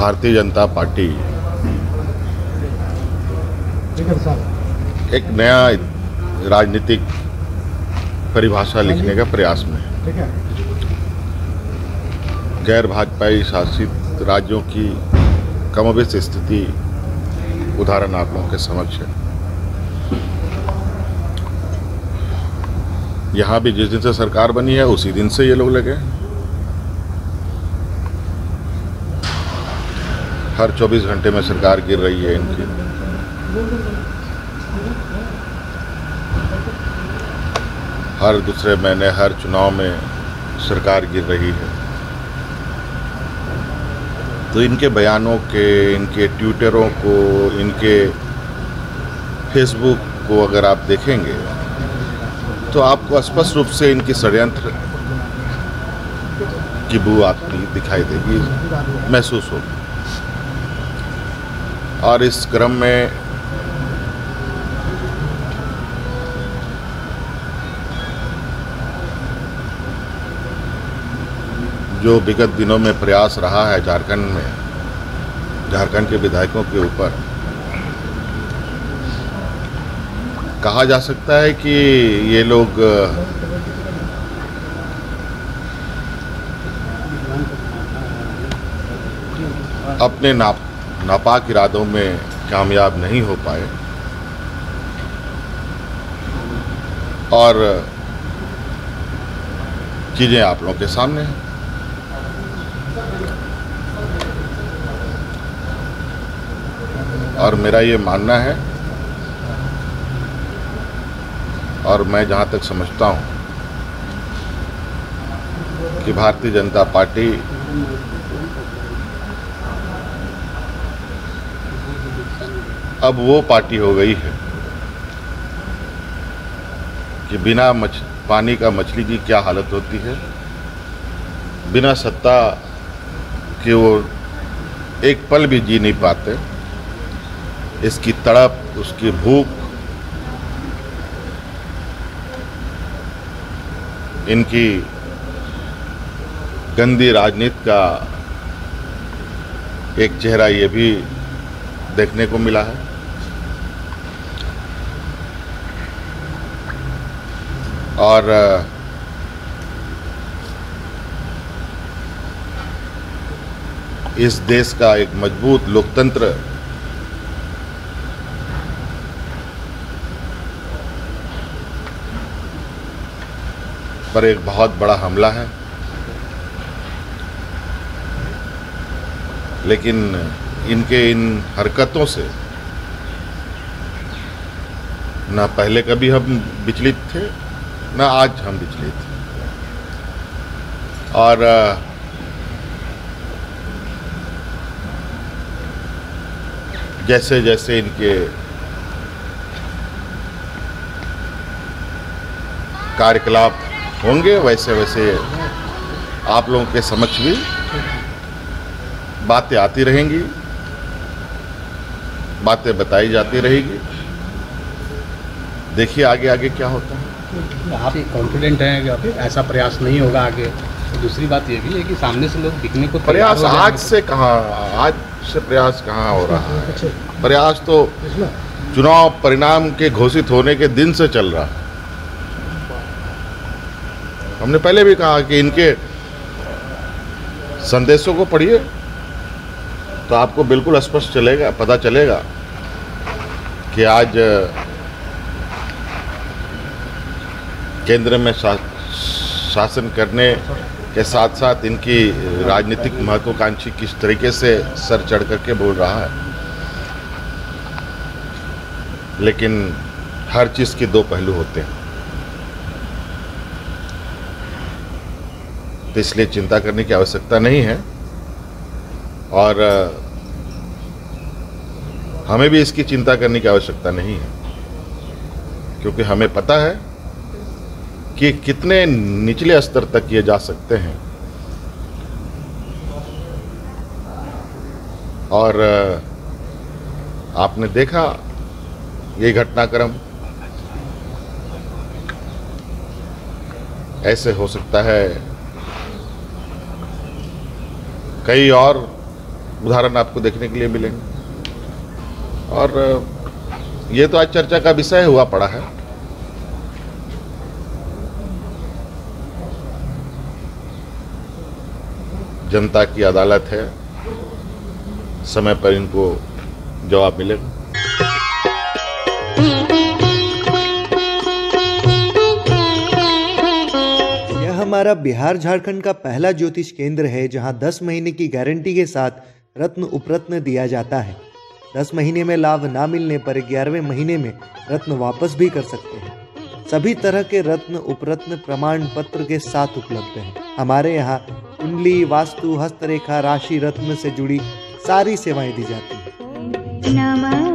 Bharatiya Janata party एक नया राजनीतिक परिभाषा लिखने का प्रयास में है। गैर भाजपाई शासित राज्यों की कमोबेश स्थिति उदाहरण आप लोगों के समक्ष है। यहाँ भी जिस दिन से सरकार बनी है उसी दिन से ये लोग लगे। हर 24 घंटे में सरकार गिर रही है इनकी। हर दूसरे महीने हर चुनाव में सरकार गिर रही है। तो इनके बयानों के, इनके ट्विटरों को, इनके फेसबुक को अगर आप देखेंगे तो आपको स्पष्ट रूप से इनकी षड्यंत्र की बू आती दिखाई देगी, महसूस होगी। और इस क्रम में जो विगत दिनों में प्रयास रहा है झारखंड के विधायकों के ऊपर, कहा जा सकता है कि ये लोग अपने नापाक इरादों में कामयाब नहीं हो पाए और चीजें आप लोगों के सामने हैं। और मेरा ये मानना है, और मैं जहाँ तक समझता हूँ कि भारतीय जनता पार्टी अब वो पार्टी हो गई है कि बिना पानी का मछली की क्या हालत होती है, बिना सत्ता के वो एक पल भी जी नहीं पाते। इसकी तड़प, उसकी भूख, इनकी गंदी राजनीति का एक चेहरा ये भी देखने को मिला है। और इस देश का एक मजबूत लोकतंत्र पर एक बहुत बड़ा हमला है। लेकिन इनके इन हरकतों से ना पहले कभी हम विचलित थे, ना आज हम विचलित थे। और जैसे जैसे इनके कार्यकलाप होंगे वैसे वैसे आप लोगों के समक्ष भी बातें आती रहेंगी, बातें बताई जाती रहेगी। देखिए आगे आगे क्या होता है। आप कॉन्फिडेंट हैं कि ऐसा प्रयास नहीं होगा आगे? दूसरी बात ये भी है कि सामने से लोग दिखने को प्रयास आज से प्रयास कहाँ हो रहा है। प्रयास तो चुनाव परिणाम के घोषित होने के दिन से चल रहा है। हमने पहले भी कहा कि इनके संदेशों को पढ़िए तो आपको बिल्कुल स्पष्ट पता चलेगा कि आज केंद्र में शासन करने के साथ साथ इनकी राजनीतिक महत्वाकांक्षी किस तरीके से सर चढ़ करके बोल रहा है। लेकिन हर चीज़ के दो पहलू होते हैं, तो इसलिए चिंता करने की आवश्यकता नहीं है। और हमें भी इसकी चिंता करने की आवश्यकता नहीं है, क्योंकि हमें पता है कि कितने निचले स्तर तक ये जा सकते हैं। और आपने देखा ये घटनाक्रम, ऐसे हो सकता है कई और उदाहरण आपको देखने के लिए मिलेंगे। और ये तो आज चर्चा का विषय हुआ पड़ा है। जनता की अदालत है, समय पर इनको जवाब मिलेगा। यह हमारा बिहार झारखंड का पहला ज्योतिष केंद्र है जहां 10 महीने की गारंटी के साथ रत्न उपरत्न दिया जाता है। 10 महीने में लाभ ना मिलने पर 11वें महीने में रत्न वापस भी कर सकते हैं। सभी तरह के रत्न उपरत्न प्रमाण पत्र के साथ उपलब्ध हैं। हमारे यहाँ कुंडली, वास्तु, हस्तरेखा, राशि रत्न से जुड़ी सारी सेवाएं दी जाती हैं।